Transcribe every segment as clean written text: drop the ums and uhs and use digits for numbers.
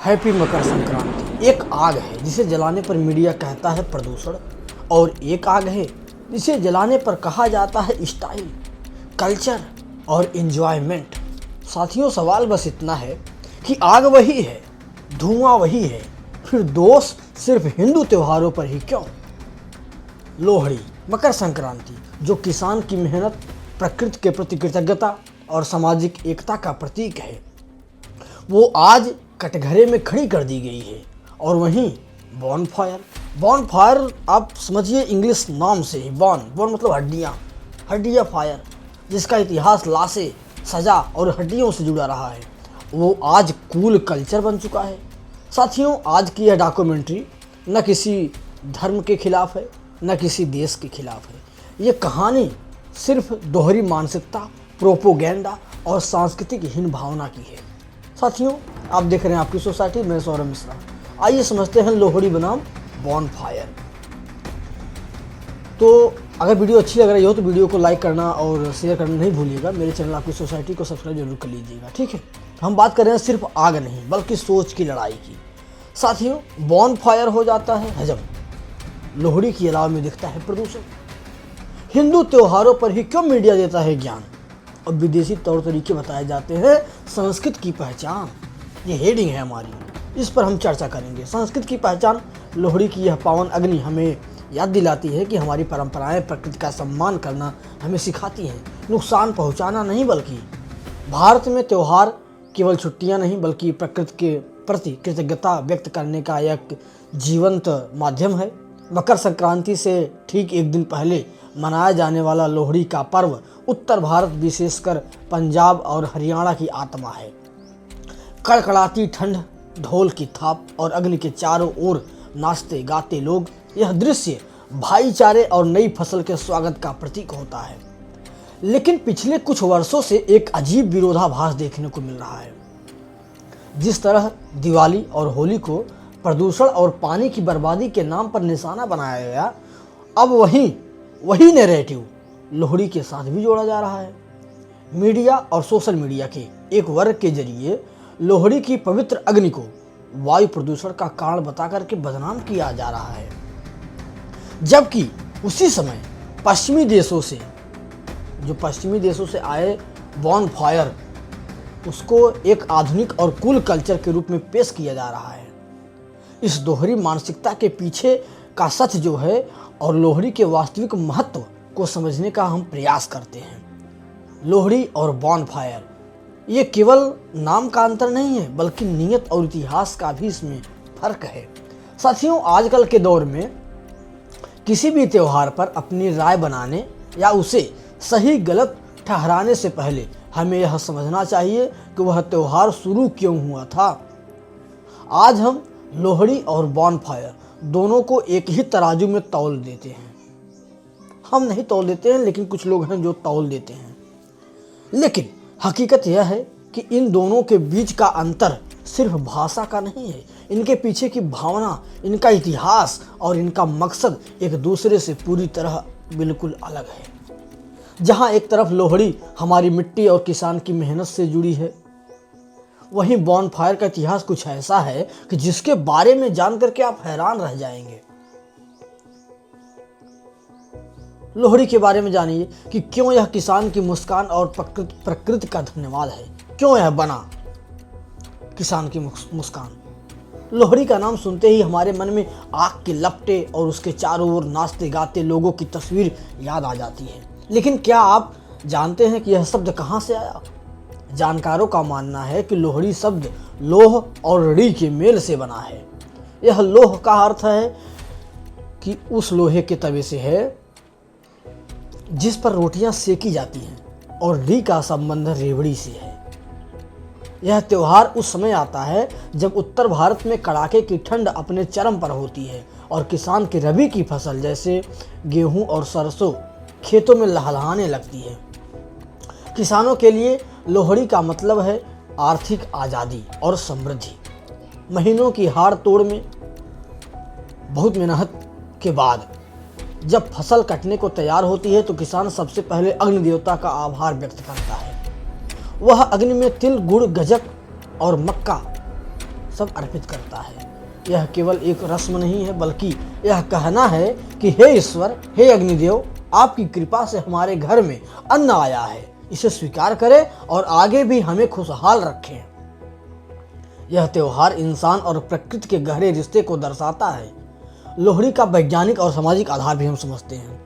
Happy Makar Sankranti. एक आग है जिसे जलाने पर मीडिया कहता है प्रदूषण, और एक आग है जिसे जलाने पर कहा जाता है स्टाइल, कल्चर और एंजॉयमेंट। साथियों, सवाल बस इतना है कि आग वही है, धुआं वही है, फिर दोष सिर्फ हिंदू त्योहारों पर ही क्यों? लोहड़ी, मकर संक्रांति, जो किसान की मेहनत, प्रकृति के प्रति कृतज्ञता और सामाजिक एकता का प्रतीक है, वो आज कटघरे में खड़ी कर दी गई है। और वहीं बॉनफायर आप समझिए इंग्लिश नाम से ही, बॉन मतलब हड्डियाँ फायर, जिसका इतिहास लाशें, सजा और हड्डियों से जुड़ा रहा है, वो आज कूल कल्चर बन चुका है। साथियों, आज की यह डॉक्यूमेंट्री न किसी धर्म के खिलाफ है, न किसी देश के खिलाफ है। ये कहानी सिर्फ दोहरी मानसिकता, प्रोपोगेंडा और सांस्कृतिक हीन भावना की है। साथियों, आप देख रहे हैं आपकी सोसाइटी, मैं सौरभ मिश्रा। आइए समझते हैं लोहड़ी बनाम बॉनफायर। तो अगर वीडियो अच्छी लग रही हो तो वीडियो को लाइक करना और शेयर करना नहीं भूलिएगा। मेरे चैनल आपकी सोसाइटी को सब्सक्राइब जरूर कर लीजिएगा, ठीक है। हम बात कर रहे हैं सिर्फ आग नहीं बल्कि सोच की लड़ाई की। साथियों, बॉनफायर हो जाता है हजम, लोहड़ी की अलाव में दिखता है प्रदूषण। हिंदू त्योहारों पर ही क्यों मीडिया देता है ज्ञान और विदेशी तौर तरीके बताए जाते हैं संस्कृत की पहचान? ये हेडिंग है हमारी, इस पर हम चर्चा करेंगे। संस्कृत की पहचान, लोहड़ी की यह पावन अग्नि हमें याद दिलाती है कि हमारी परंपराएं प्रकृति का सम्मान करना हमें सिखाती हैं, नुकसान पहुंचाना नहीं। बल्कि भारत में त्यौहार केवल छुट्टियां नहीं बल्कि प्रकृति के प्रति कृतज्ञता व्यक्त करने का एक जीवंत माध्यम है। मकर संक्रांति से ठीक एक दिन पहले मनाया जाने वाला लोहड़ी का पर्व उत्तर भारत, विशेषकर पंजाब और हरियाणा की आत्मा है। कड़कड़ाती ठंड, ढोल की थाप और अग्नि के चारों ओर नाचते गाते लोग, यह दृश्य भाईचारे और नई फसल के स्वागत का प्रतीक होता है। लेकिन पिछले कुछ वर्षों से एक अजीब विरोधाभास देखने को मिल रहा है। जिस तरह दिवाली और होली को प्रदूषण और पानी की बर्बादी के नाम पर निशाना बनाया गया, अब वही नैरेटिव लोहड़ी के साथ भी जोड़ा जा रहा है। मीडिया और सोशल मीडिया के एक वर्ग के जरिए लोहड़ी की पवित्र अग्नि को वायु प्रदूषण का कारण बताकर के बदनाम किया जा रहा है, जबकि उसी समय पश्चिमी देशों से आए बॉनफायर, उसको एक आधुनिक और कूल कल्चर के रूप में पेश किया जा रहा है। इस दोहरी मानसिकता के पीछे का सच जो है और लोहड़ी के वास्तविक महत्व को समझने का हम प्रयास करते हैं। लोहड़ी और बॉनफायर, ये केवल नाम का अंतर नहीं है बल्कि नियत और इतिहास का भी इसमें फर्क है। साथियों, आजकल के दौर में किसी भी त्यौहार पर अपनी राय बनाने या उसे सही गलत ठहराने से पहले हमें यह समझना चाहिए कि वह त्यौहार शुरू क्यों हुआ था। आज हम लोहड़ी और बॉनफायर दोनों को एक ही तराजू में तौल देते हैं। हम नहीं तौल देते हैं, लेकिन कुछ लोग हैं जो तौल देते हैं। लेकिन हकीकत यह है कि इन दोनों के बीच का अंतर सिर्फ भाषा का नहीं है। इनके पीछे की भावना, इनका इतिहास और इनका मकसद एक दूसरे से पूरी तरह बिल्कुल अलग है। जहां एक तरफ लोहड़ी हमारी मिट्टी और किसान की मेहनत से जुड़ी है, वहीं बॉनफायर का इतिहास कुछ ऐसा है कि जिसके बारे में जानकर के आप हैरान रह जाएंगे। लोहड़ी के बारे में जानिए कि क्यों यह किसान की मुस्कान और प्रकृति का धन्यवाद है। क्यों यह बना किसान की मुस्कान? लोहड़ी का नाम सुनते ही हमारे मन में आग के लपटे और उसके चारों ओर नाचते गाते लोगों की तस्वीर याद आ जाती है। लेकिन क्या आप जानते हैं कि यह शब्द कहां से आया? जानकारों का मानना है कि लोहड़ी शब्द लोह और ड़ी के मेल से बना है। यह लोह का अर्थ है कि उस लोहे के तवे से है जिस पर रोटियां सेकी जाती हैं, और डी का संबंध रेवड़ी से है। यह त्योहार उस समय आता है जब उत्तर भारत में कड़ाके की ठंड अपने चरम पर होती है और किसान की रबी की फसल जैसे गेहूं और सरसों खेतों में लहलहाने लगती है। किसानों के लिए लोहड़ी का मतलब है आर्थिक आज़ादी और समृद्धि। महीनों की हाड़ तोड़ में बहुत मेहनत के बाद जब फसल कटने को तैयार होती है तो किसान सबसे पहले अग्नि देवता का आभार व्यक्त करता है। वह अग्नि में तिल, गुड़, गज्जक और मक्का सब अर्पित करता है। यह केवल एक रस्म नहीं है, बल्कि यह कहना है कि हे ईश्वर, हे अग्निदेव, आपकी कृपा से हमारे घर में अन्न आया है, इसे स्वीकार करें और आगे भी हमें खुशहाल रखें। यह त्योहार इंसान और प्रकृति के गहरे रिश्ते को दर्शाता है। लोहड़ी का वैज्ञानिक और सामाजिक आधार भी हम समझते हैं।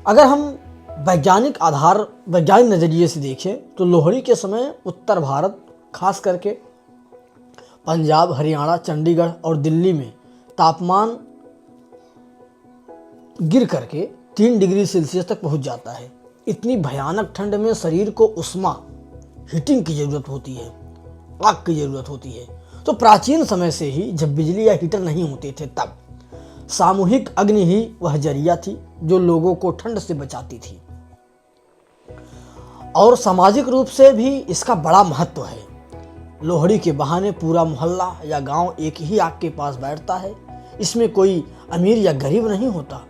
अगर हम वैज्ञानिक नज़रिए से देखें तो लोहड़ी के समय उत्तर भारत, खास करके पंजाब, हरियाणा, चंडीगढ़ और दिल्ली में तापमान गिर करके 3 डिग्री सेल्सियस तक पहुंच जाता है। इतनी भयानक ठंड में शरीर को उष्मा, हीटिंग की ज़रूरत होती है, आग की ज़रूरत होती है। तो प्राचीन समय से ही, जब बिजली या हीटर नहीं होते थे, तब सामूहिक अग्नि ही वह जरिया थी जो लोगों को ठंड से बचाती थी। और सामाजिक रूप से भी इसका बड़ा महत्व है। लोहड़ी के बहाने पूरा मोहल्ला या गांव एक ही आग के पास बैठता है। इसमें कोई अमीर या गरीब नहीं होता।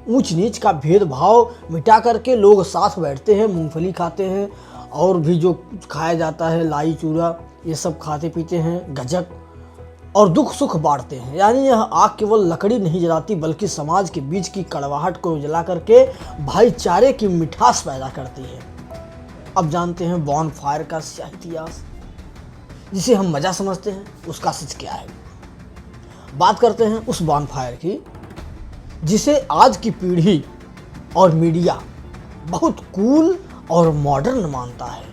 ऊंच नीच का भेदभाव मिटा करके लोग साथ बैठते हैं, मूंगफली खाते हैं और भी जो खाया जाता है, लाई चूरा, ये सब खाते पीते हैं, गजक, और दुख सुख बांटते हैं। यानी यह आग केवल लकड़ी नहीं जलाती, बल्कि समाज के बीच की कड़वाहट को जला करके भाईचारे की मिठास पैदा करती है। अब जानते हैं बॉन फायर का क्या इतिहास, जिसे हम मजा समझते हैं, उसका सच क्या है। बात करते हैं उस बॉन फायर की जिसे आज की पीढ़ी और मीडिया बहुत कूल और मॉडर्न मानता है।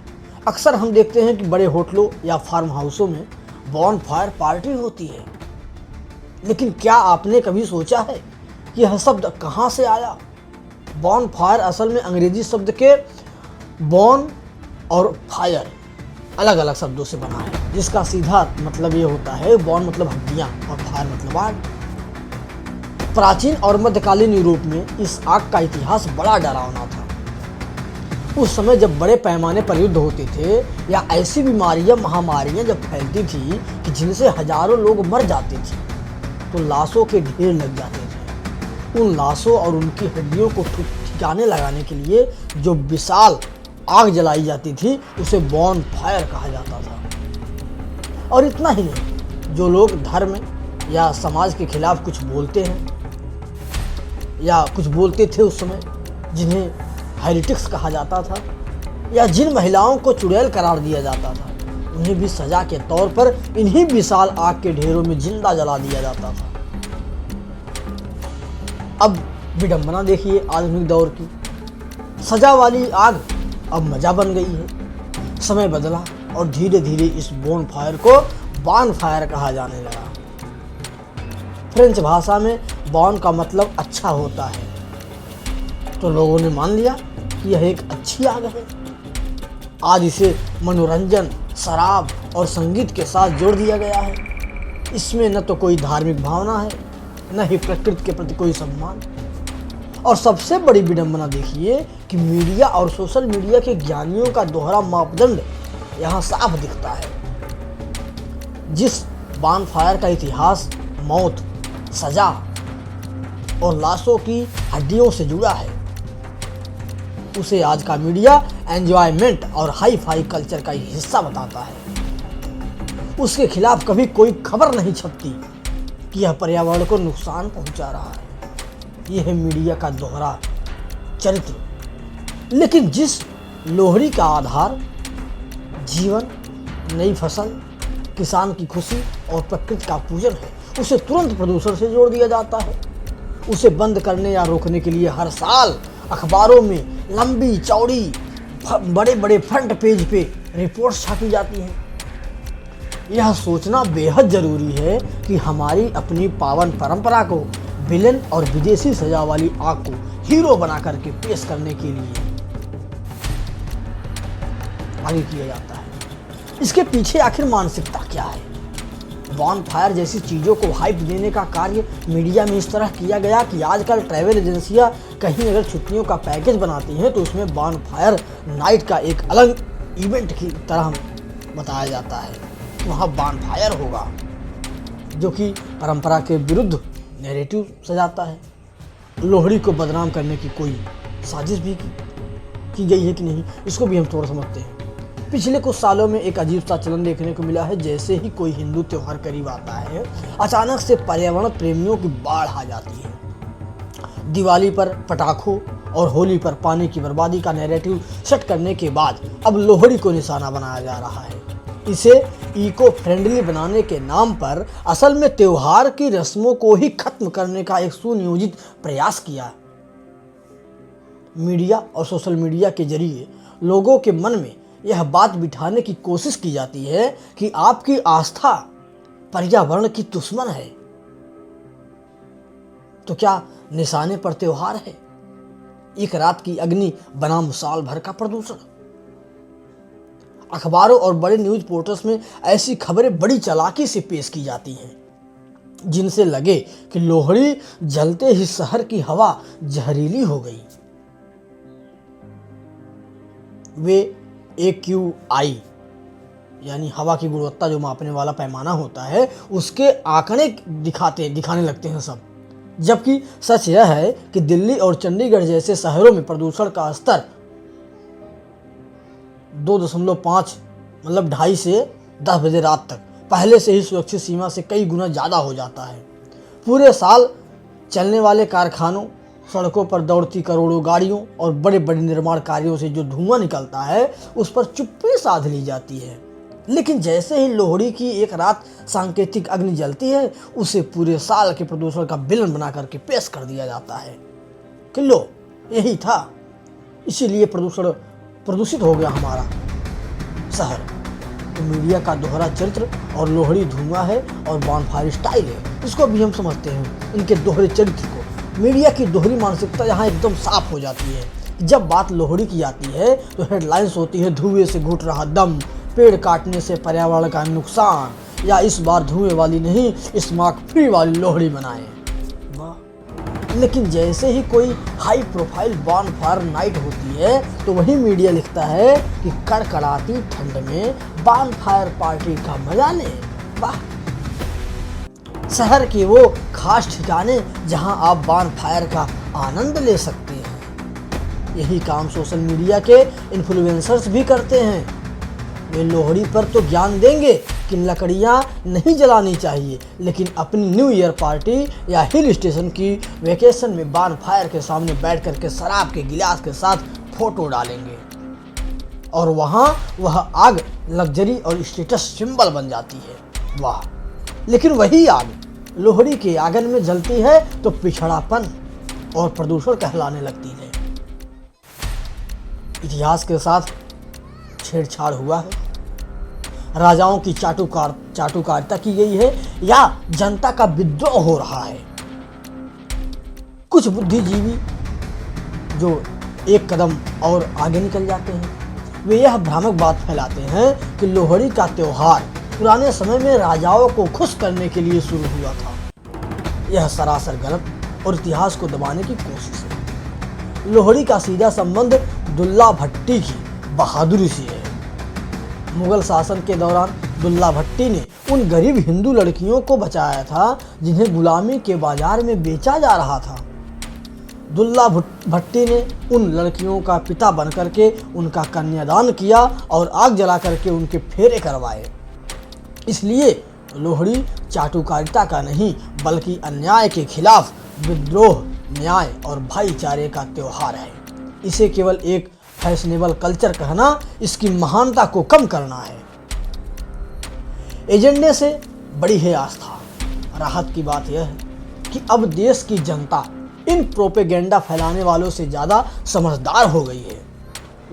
अक्सर हम देखते हैं कि बड़े होटलों या फार्म हाउसों में बॉन फायर पार्टी होती है, लेकिन क्या आपने कभी सोचा है कि यह शब्द कहाँ से आया? बॉन फायर असल में अंग्रेजी शब्द के बॉन और फायर अलग अलग शब्दों से बना है, जिसका सीधा मतलब ये होता है, बॉन मतलब हड्डियाँ और फायर मतलब आग। प्राचीन और मध्यकालीन यूरोप में इस आग का इतिहास बड़ा डरावना था। उस समय जब बड़े पैमाने पर युद्ध होते थे या ऐसी बीमारियां, महामारियां जब फैलती थी कि जिनसे हजारों लोग मर जाते थे, तो लाशों के ढेर लग जाते थे। उन लाशों और उनकी हड्डियों को ठिकाने लगाने के लिए जो विशाल आग जलाई जाती थी, उसे बॉन फायर कहा जाता था। और इतना ही नहीं, जो लोग धर्म या समाज के खिलाफ कुछ बोलते हैं या कुछ बोलते थे उस समय, जिन्हें हेरिटिक्स कहा जाता था, या जिन महिलाओं को चुड़ैल करार दिया जाता था, उन्हें भी सजा के तौर पर इन्हीं विशाल आग के ढेरों में जिंदा जला दिया जाता था। अब विडंबना देखिए आधुनिक दौर की। सजा वाली आग अब मजा बन गई है। समय बदला और धीरे धीरे इस बॉन फायर को बॉन फायर कहा जाने लगा। फ्रेंच भाषा में बॉन का मतलब अच्छा होता है, तो लोगों ने मान लिया कि यह एक अच्छी आग है। आज इसे मनोरंजन, शराब और संगीत के साथ जोड़ दिया गया है। इसमें न तो कोई धार्मिक भावना है, न ही प्रकृति के प्रति कोई सम्मान। और सबसे बड़ी विडंबना देखिए कि मीडिया और सोशल मीडिया के ज्ञानियों का दोहरा मापदंड यहाँ साफ दिखता है। जिस बॉन फायर का इतिहास मौत, सजा और लाशों की हड्डियों से जुड़ा है, उसे आज का मीडिया एंजॉयमेंट और हाई फाई कल्चर का एक हिस्सा बताता है। उसके खिलाफ कभी कोई खबर नहीं छपती कि यह पर्यावरण को नुकसान पहुंचा रहा है। यह है मीडिया का दोहरा चरित्र। लेकिन जिस लोहड़ी का आधार जीवन, नई फसल, किसान की खुशी और प्रकृति का पूजन है, उसे तुरंत प्रदूषण से जोड़ दिया जाता है। उसे बंद करने या रोकने के लिए हर साल अखबारों में लंबी चौड़ी बड़े बड़े फ्रंट पेज पे रिपोर्ट्स छापी जाती हैं। यह सोचना बेहद जरूरी है कि हमारी अपनी पावन परंपरा को विलेन और विदेशी सजा वाली आग को हीरो बना करके पेश करने के लिए आगे किया जाता है। इसके पीछे आखिर मानसिकता क्या है? बॉन फायर जैसी चीज़ों को हाइप देने का कार्य मीडिया में इस तरह किया गया कि आजकल ट्रैवल एजेंसियां कहीं अगर छुट्टियों का पैकेज बनाती हैं तो उसमें बॉन फायर नाइट का एक अलग इवेंट की तरह बताया जाता है। वहाँ बॉन फायर होगा, जो कि परंपरा के विरुद्ध नैरेटिव सजाता है। लोहड़ी को बदनाम करने की कोई साजिश भी की गई है कि नहीं, इसको भी हम थोड़ा समझते हैं। पिछले कुछ सालों में एक अजीब सा चलन देखने को मिला है। जैसे ही कोई हिंदू त्योहार करीब आता है, अचानक से पर्यावरण प्रेमियों की बाढ़ आ जाती है। दिवाली पर पटाखों और होली पर पानी की बर्बादी का नैरेटिव सेट करने के बाद अब लोहड़ी को निशाना बनाया जा रहा है। इसे इको फ्रेंडली बनाने के नाम पर असल में त्योहार की रस्मों को ही खत्म करने का एक सुनियोजित प्रयास किया। मीडिया और सोशल मीडिया के जरिए लोगों के मन में यह बात बिठाने की कोशिश की जाती है कि आपकी आस्था पर्यावरण की दुश्मन है। तो क्या निशाने पर त्योहार है? एक रात की अग्नि बनाम साल भर का प्रदूषण। अखबारों और बड़े न्यूज पोर्टल्स में ऐसी खबरें बड़ी चालाकी से पेश की जाती हैं, जिनसे लगे कि लोहड़ी जलते ही शहर की हवा जहरीली हो गई। वे AQI यानी हवा की गुणवत्ता जो मापने वाला पैमाना होता है, उसके आंकड़े दिखाने लगते हैं सब। जबकि सच यह है कि दिल्ली और चंडीगढ़ जैसे शहरों में प्रदूषण का स्तर 2.5 मतलब 2:30 से 10 बजे रात तक पहले से ही सुरक्षित सीमा से कई गुना ज़्यादा हो जाता है। पूरे साल चलने वाले कारखानों, सड़कों पर दौड़ती करोड़ों गाड़ियों और बड़े बड़े निर्माण कार्यों से जो धुआं निकलता है, उस पर चुप्पी साध ली जाती है। लेकिन जैसे ही लोहड़ी की एक रात सांकेतिक अग्नि जलती है, उसे पूरे साल के प्रदूषण का विलन बना करके पेश कर दिया जाता है कि लो यही था, इसीलिए प्रदूषित हो गया हमारा शहर। तो मीडिया का दोहरा चरित्र और लोहड़ी धुआं है और बॉनफायर स्टाइल है, इसको भी हम समझते हैं। इनके दोहरे चरित्र को, मीडिया की दोहरी मानसिकता यहाँ एकदम साफ हो जाती है। जब बात लोहड़ी की आती है तो हेडलाइंस होती है धुएं से घुट रहा दम, पेड़ काटने से पर्यावरण का नुकसान, या इस बार धुएं वाली नहीं स्मॉग फ्री वाली लोहड़ी मनाएं। वाह! लेकिन जैसे ही कोई हाई प्रोफाइल बॉनफायर नाइट होती है तो वही मीडिया लिखता है कि कड़कड़ाती ठंड में बॉनफायर पार्टी का मजा लें। वाह! शहर के वो खास ठिकाने जहां आप बॉनफायर का आनंद ले सकते हैं। यही काम सोशल मीडिया के इन्फ्लुएंसर्स भी करते हैं। वे लोहड़ी पर तो ज्ञान देंगे कि लकड़ियां नहीं जलानी चाहिए, लेकिन अपनी न्यू ईयर पार्टी या हिल स्टेशन की वेकेशन में बॉनफायर के सामने बैठ करके शराब के गिलास के साथ फोटो डालेंगे और वहां वह आग लग्जरी और स्टेटस सिंबल बन जाती है। वाह! लेकिन वही आग लोहड़ी के आंगन में जलती है तो पिछड़ापन और प्रदूषण कहलाने लगती है। इतिहास के साथ छेड़छाड़ हुआ है, राजाओं की चाटुकारिता की गई है या जनता का विद्रोह हो रहा है। कुछ बुद्धिजीवी जो एक कदम और आगे निकल जाते हैं, वे यह भ्रामक बात फैलाते हैं कि लोहड़ी का त्योहार पुराने समय में राजाओं को खुश करने के लिए शुरू हुआ था। यह सरासर गलत और इतिहास को दबाने की कोशिश है। लोहड़ी का सीधा संबंध दुल्ला भट्टी की बहादुरी से है। मुगल शासन के दौरान दुल्ला भट्टी ने उन गरीब हिंदू लड़कियों को बचाया था जिन्हें गुलामी के बाजार में बेचा जा रहा था। दुल्ला भट्टी ने उन लड़कियों का पिता बनकर के उनका कन्यादान किया और आग जला करके उनके फेरे करवाए। इसलिए लोहड़ी चाटुकारिता का नहीं बल्कि अन्याय के खिलाफ विद्रोह, न्याय और भाईचारे का त्योहार है। इसे केवल एक फैशनेबल कल्चर कहना इसकी महानता को कम करना है। एजेंडे से बड़ी है आस्था। राहत की बात यह है कि अब देश की जनता इन प्रोपेगेंडा फैलाने वालों से ज़्यादा समझदार हो गई है।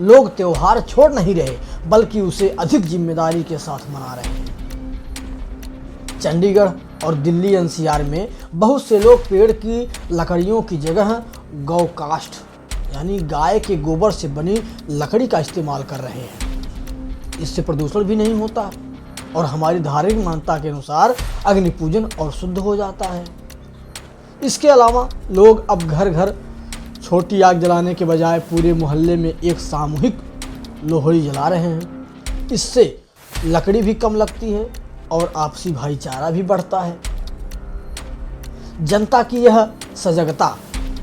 लोग त्योहार छोड़ नहीं रहे बल्कि उसे अधिक जिम्मेदारी के साथ मना रहे हैं। चंडीगढ़ और दिल्ली NCR में बहुत से लोग पेड़ की लकड़ियों की जगह गौ काष्ठ यानी गाय के गोबर से बनी लकड़ी का इस्तेमाल कर रहे हैं। इससे प्रदूषण भी नहीं होता और हमारी धार्मिक मान्यता के अनुसार अग्नि पूजन और शुद्ध हो जाता है। इसके अलावा लोग अब घर घर छोटी आग जलाने के बजाय पूरे मोहल्ले में एक सामूहिक लोहड़ी जला रहे हैं। इससे लकड़ी भी कम लगती है और आपसी भाईचारा भी बढ़ता है। जनता की यह सजगता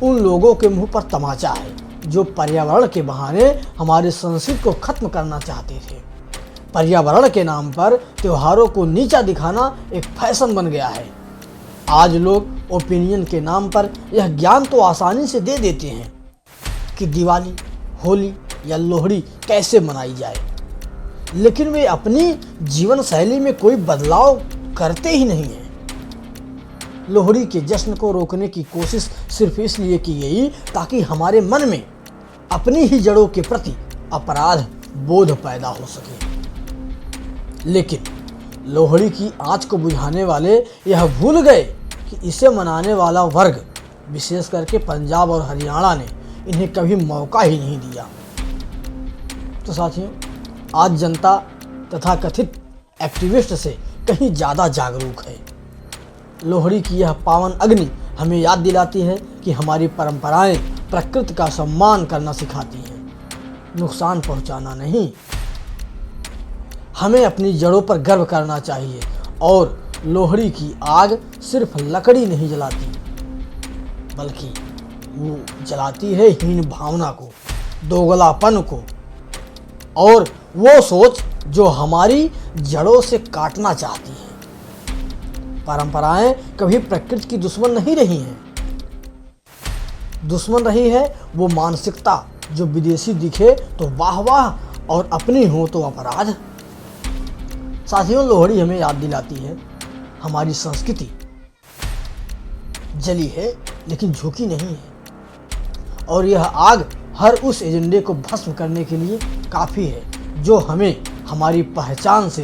उन लोगों के मुंह पर तमाचा है जो पर्यावरण के बहाने हमारे संस्कृति को खत्म करना चाहते थे। पर्यावरण के नाम पर त्योहारों को नीचा दिखाना एक फैशन बन गया है। आज लोग ओपिनियन के नाम पर यह ज्ञान तो आसानी से दे देते हैं कि दिवाली, होली या लोहड़ी कैसे मनाई जाए, लेकिन वे अपनी जीवन शैली में कोई बदलाव करते ही नहीं हैं। लोहड़ी के जश्न को रोकने की कोशिश सिर्फ इसलिए की गई ताकि हमारे मन में अपनी ही जड़ों के प्रति अपराध बोध पैदा हो सके। लेकिन लोहड़ी की आंच को बुझाने वाले यह भूल गए कि इसे मनाने वाला वर्ग, विशेष करके पंजाब और हरियाणा ने इन्हें कभी मौका ही नहीं दिया। तो साथियों, आज जनता तथा कथित एक्टिविस्ट से कहीं ज़्यादा जागरूक है। लोहड़ी की यह पावन अग्नि हमें याद दिलाती है कि हमारी परंपराएं प्रकृति का सम्मान करना सिखाती हैं, नुकसान पहुंचाना नहीं। हमें अपनी जड़ों पर गर्व करना चाहिए और लोहड़ी की आग सिर्फ लकड़ी नहीं जलाती, बल्कि वो जलाती है हीन भावना को, दोगलापन को और वो सोच जो हमारी जड़ों से काटना चाहती है। परंपराएं कभी प्रकृति की दुश्मन नहीं रही हैं। दुश्मन रही है वो मानसिकता जो विदेशी दिखे तो वाह वाह और अपनी हो तो अपराध। साथियों, लोहड़ी हमें याद दिलाती है हमारी संस्कृति जली है लेकिन झुकी नहीं है, और यह आग हर उस एजेंडे को भस्म करने के लिए काफ़ी है जो हमें हमारी पहचान से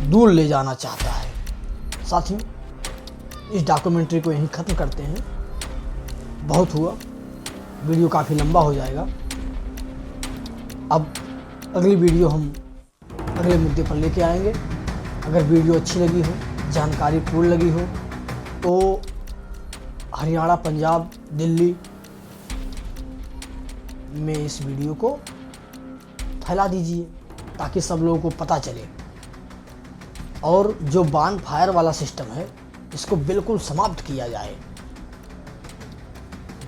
दूर ले जाना चाहता है। साथियों, इस डॉक्यूमेंट्री को यहीं ख़त्म करते हैं। बहुत हुआ, वीडियो काफ़ी लंबा हो जाएगा। अब अगली वीडियो हम अगले मुद्दे पर लेके आएंगे। अगर वीडियो अच्छी लगी हो, जानकारी पूर्ण लगी हो तो हरियाणा, पंजाब, दिल्ली में इस वीडियो को फैला दीजिए ताकि सब लोगों को पता चले। और जो बान फायर वाला सिस्टम है इसको बिल्कुल समाप्त किया जाए।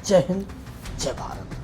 जय हिंद, जय भारत।